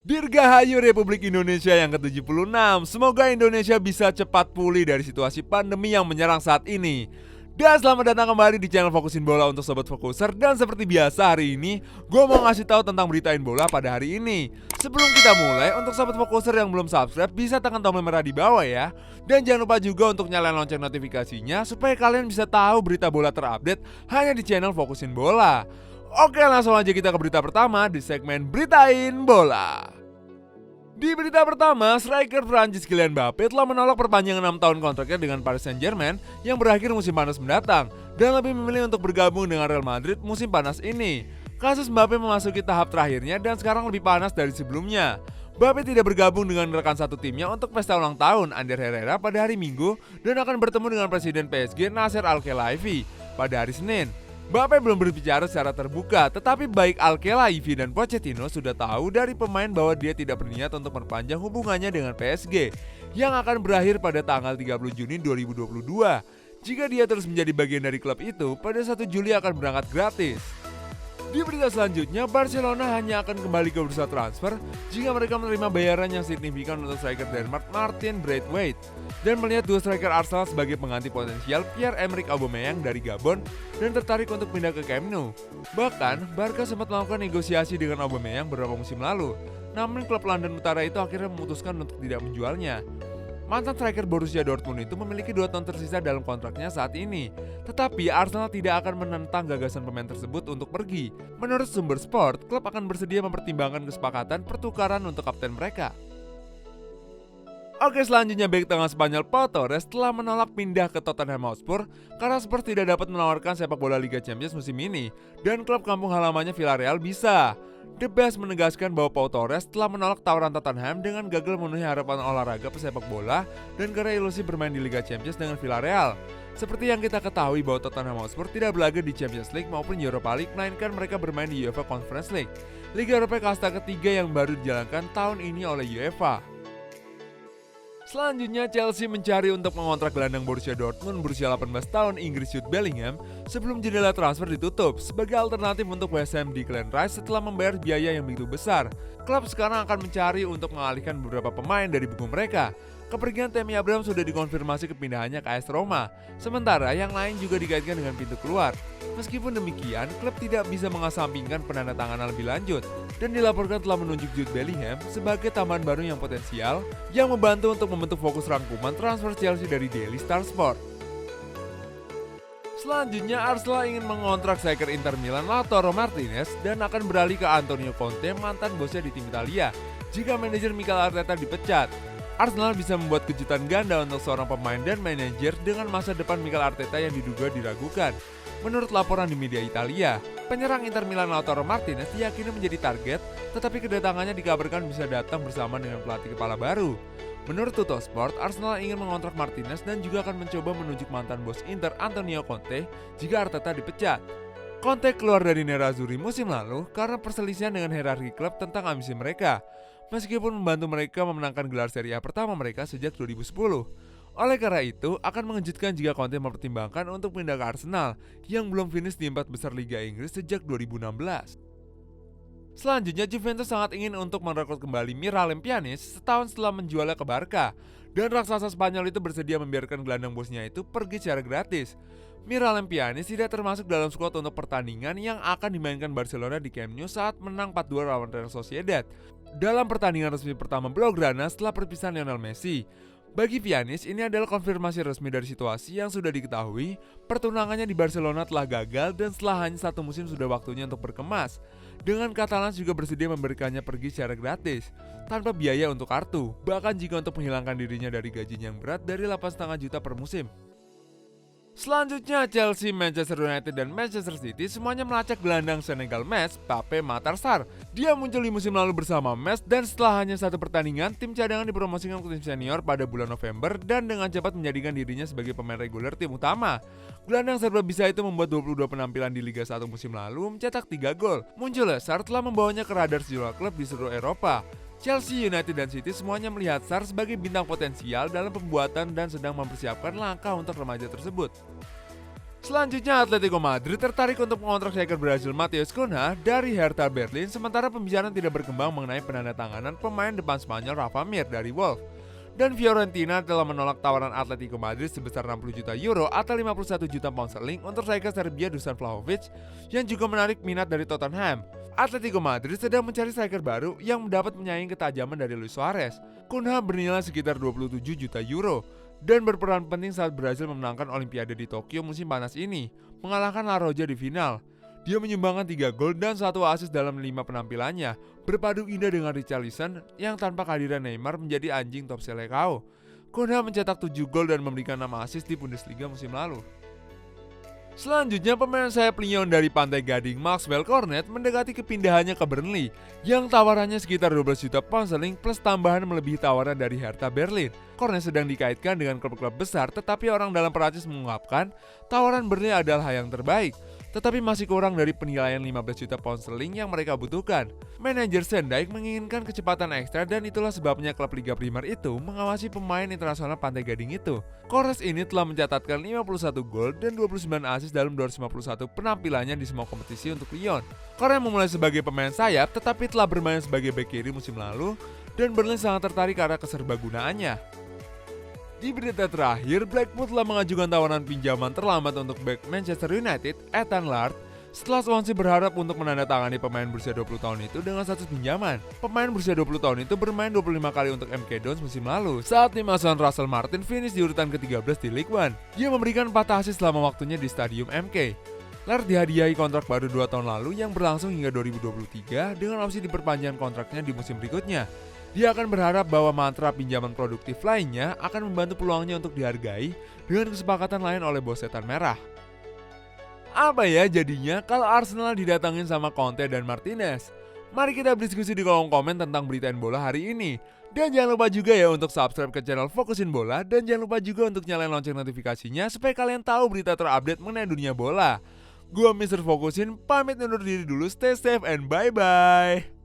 Dirgahayu Republik Indonesia yang ke-76. Semoga Indonesia bisa cepat pulih dari situasi pandemi yang menyerang saat ini. Dan selamat datang kembali di channel Fokusin Bola untuk Sobat Fokuser. Dan seperti biasa hari ini, gue mau ngasih tahu tentang beritain bola pada hari ini. Sebelum kita mulai, untuk Sobat Fokuser yang belum subscribe, bisa tekan tombol merah di bawah ya. Dan jangan lupa juga untuk nyalain lonceng notifikasinya, supaya kalian bisa tahu berita bola terupdate hanya di channel Fokusin Bola. Oke, langsung aja kita ke berita pertama di segmen Beritain Bola. Di berita pertama, striker Prancis Kylian Mbappé telah menolak perpanjangan 6 tahun kontraknya dengan Paris Saint-Germain yang berakhir musim panas mendatang dan lebih memilih untuk bergabung dengan Real Madrid musim panas ini. Kasus Mbappé memasuki tahap terakhirnya dan sekarang lebih panas dari sebelumnya. Mbappé tidak bergabung dengan rekan satu timnya untuk pesta ulang tahun Ander Herrera pada hari Minggu dan akan bertemu dengan Presiden PSG Nasser Al-Khelaifi pada hari Senin. Mbappé belum berbicara secara terbuka, tetapi baik Al-Khelaifi dan Pochettino sudah tahu dari pemain bahwa dia tidak berniat untuk memperpanjang hubungannya dengan PSG yang akan berakhir pada tanggal 30 Juni 2022. Jika dia terus menjadi bagian dari klub itu, pada 1 Juli akan berangkat gratis. Di berita selanjutnya, Barcelona hanya akan kembali ke bursa transfer jika mereka menerima bayaran yang signifikan untuk striker Denmark Martin Braithwaite dan melihat dua striker Arsenal sebagai pengganti potensial Pierre-Emerick Aubameyang dari Gabon dan tertarik untuk pindah ke Camp Nou. Bahkan, Barca sempat melakukan negosiasi dengan Aubameyang beberapa musim lalu, namun klub London Utara itu akhirnya memutuskan untuk tidak menjualnya. Mantan striker Borussia Dortmund itu memiliki 2 tahun tersisa dalam kontraknya saat ini. Tetapi Arsenal tidak akan menentang gagasan pemain tersebut untuk pergi. Menurut sumber sport, klub akan bersedia mempertimbangkan kesepakatan pertukaran untuk kapten mereka. Oke, selanjutnya bek tengah Spanyol Pau Torres telah menolak pindah ke Tottenham Hotspur karena Spurs tidak dapat menawarkan sepak bola Liga Champions musim ini dan klub kampung halamannya Villarreal bisa. The Best menegaskan bahwa Pau Torres telah menolak tawaran Tottenham dengan gagal memenuhi harapan olahraga pesepak bola dan karena ilusi bermain di Liga Champions dengan Villarreal. Seperti yang kita ketahui bahwa Tottenham Hotspur tidak berlaga di Champions League maupun Europa League, melainkan mereka bermain di UEFA Conference League, Liga Eropa kasta ketiga yang baru dijalankan tahun ini oleh UEFA. Selanjutnya, Chelsea mencari untuk mengontrak gelandang Borussia Dortmund berusia 18 tahun Inggris Jude Bellingham sebelum jendela transfer ditutup sebagai alternatif untuk West Ham Declan Rice setelah membayar biaya yang begitu besar. Klub sekarang akan mencari untuk mengalihkan beberapa pemain dari buku mereka. Kepergian Tammy Abraham sudah dikonfirmasi kepindahannya ke AS Roma, sementara yang lain juga dikaitkan dengan pintu keluar. Meskipun demikian, klub tidak bisa mengesampingkan penandatanganan lebih lanjut dan dilaporkan telah menunjuk Jude Bellingham sebagai tambahan baru yang potensial yang membantu untuk membentuk fokus rangkuman transfer Chelsea dari Daily Star Sport. Selanjutnya, Arsenal ingin mengontrak striker Inter Milan Lautaro Martinez dan akan beralih ke Antonio Conte, mantan bosnya di tim Italia, jika manajer Mikel Arteta dipecat. Arsenal bisa membuat kejutan ganda untuk seorang pemain dan manajer dengan masa depan Mikel Arteta yang diduga diragukan. Menurut laporan di media Italia, penyerang Inter Milan Lautaro Martinez diyakini menjadi target, tetapi kedatangannya dikabarkan bisa datang bersama dengan pelatih kepala baru. Menurut Tuttosport, Arsenal ingin mengontrak Martinez dan juga akan mencoba menunjuk mantan bos Inter Antonio Conte jika Arteta dipecat. Conte keluar dari Nerazzurri musim lalu karena perselisihan dengan hierarki klub tentang ambisi mereka, meskipun membantu mereka memenangkan gelar Serie A pertama mereka sejak 2010. Oleh karena itu, akan mengejutkan jika Conte mempertimbangkan untuk pindah ke Arsenal yang belum finish di 4 besar Liga Inggris sejak 2016. Selanjutnya, Juventus sangat ingin untuk merekrut kembali Miralem Pjanic setahun setelah menjualnya ke Barca, dan raksasa Spanyol itu bersedia membiarkan gelandang bosnya itu pergi secara gratis. Miralem Pjanic tidak termasuk dalam skuad untuk pertandingan yang akan dimainkan Barcelona di Camp Nou saat menang 4-2 lawan Real Sociedad dalam pertandingan resmi pertama Blaugrana setelah perpisahan Lionel Messi. Bagi Pjanic, ini adalah konfirmasi resmi dari situasi yang sudah diketahui. Pertunangannya di Barcelona telah gagal dan setelah hanya 1 musim sudah waktunya untuk berkemas. Dengan Catalans juga bersedia memberikannya pergi secara gratis, tanpa biaya untuk kartu, bahkan jika untuk menghilangkan dirinya dari gajinya yang berat dari 8,5 juta per musim. Selanjutnya, Chelsea, Manchester United, dan Manchester City semuanya melacak gelandang Senegal Metz, Pape Matar Sarr. Dia muncul di musim lalu bersama Metz dan setelah hanya 1 pertandingan, tim cadangan dipromosikan ke tim senior pada bulan November dan dengan cepat menjadikan dirinya sebagai pemain reguler tim utama. Gelandang serba bisa itu membuat 22 penampilan di Liga 1 musim lalu, mencetak 3 gol. Munculnya Sarr telah membawanya ke radar sejumlah klub di seluruh Eropa. Chelsea, United, dan City semuanya melihat Sarr sebagai bintang potensial dalam pembuatan dan sedang mempersiapkan langkah untuk remaja tersebut. Selanjutnya Atletico Madrid tertarik untuk mengontrak striker Brasil Matheus Cunha dari Hertha Berlin, sementara pembicaraan tidak berkembang mengenai penandatanganan pemain depan Spanyol Rafa Mir dari Wolves. Dan Fiorentina telah menolak tawaran Atletico Madrid sebesar 60 juta euro atau 51 juta pound sterling untuk striker Serbia Dusan Vlahovic yang juga menarik minat dari Tottenham. Atletico Madrid sedang mencari striker baru yang mendapat menyaingi ketajaman dari Luis Suarez. Cunha bernilai sekitar 27 juta euro dan berperan penting saat Brasil memenangkan Olimpiade di Tokyo musim panas ini, mengalahkan La Roja di final. Dia menyumbangkan 3 gol dan 1 assist dalam 5 penampilannya, berpadu indah dengan Richarlison yang tanpa kehadiran Neymar menjadi anjing top Selecao. Cunha mencetak 7 gol dan memberikan 6 assist di Bundesliga musim lalu. Selanjutnya pemain sayap Lyon dari Pantai Gading Maxwell Cornet mendekati kepindahannya ke Burnley yang tawarannya sekitar 12 juta pound sterling plus tambahan melebihi tawaran dari Hertha Berlin. Cornet sedang dikaitkan dengan klub-klub besar, tetapi orang dalam Perancis mengungkapkan tawaran Burnley adalah hal yang terbaik, tetapi masih kurang dari penilaian 15 juta pound sterling yang mereka butuhkan. Manajer Sendijk menginginkan kecepatan ekstra dan itulah sebabnya klub Liga Primer itu mengawasi pemain internasional Pantai Gading itu. Cornet ini telah mencatatkan 51 gol dan 29 assist dalam 251 penampilannya di semua kompetisi untuk Lyon. Cornet memulai sebagai pemain sayap tetapi telah bermain sebagai bek kiri musim lalu dan Burnley sangat tertarik karena keserbagunaannya. Di berita terakhir, Blackpool telah mengajukan tawaran pinjaman terlambat untuk bek Manchester United, Ethan Laird, setelah Swansea berharap untuk menandatangani pemain berusia 20 tahun itu dengan status pinjaman. Pemain berusia 20 tahun itu bermain 25 kali untuk MK Dons musim lalu, saat tim asuhan Russell Martin finish di urutan ke-13 di League One. Dia memberikan 4 assist selama waktunya di Stadium MK. Laird dihadiahi kontrak baru 2 tahun lalu yang berlangsung hingga 2023 dengan opsi diperpanjang kontraknya di musim berikutnya. Dia akan berharap bahwa mantra pinjaman produktif lainnya akan membantu peluangnya untuk dihargai dengan kesepakatan lain oleh bos setan merah. Apa ya jadinya kalau Arsenal didatangin sama Conte dan Martinez? Mari kita berdiskusi di kolom komen tentang beritain bola hari ini. Dan jangan lupa juga ya untuk subscribe ke channel Fokusin Bola dan jangan lupa juga untuk nyalain lonceng notifikasinya supaya kalian tahu berita terupdate mengenai dunia bola. Gua Mr. Fokusin pamit undur diri dulu, stay safe and bye-bye.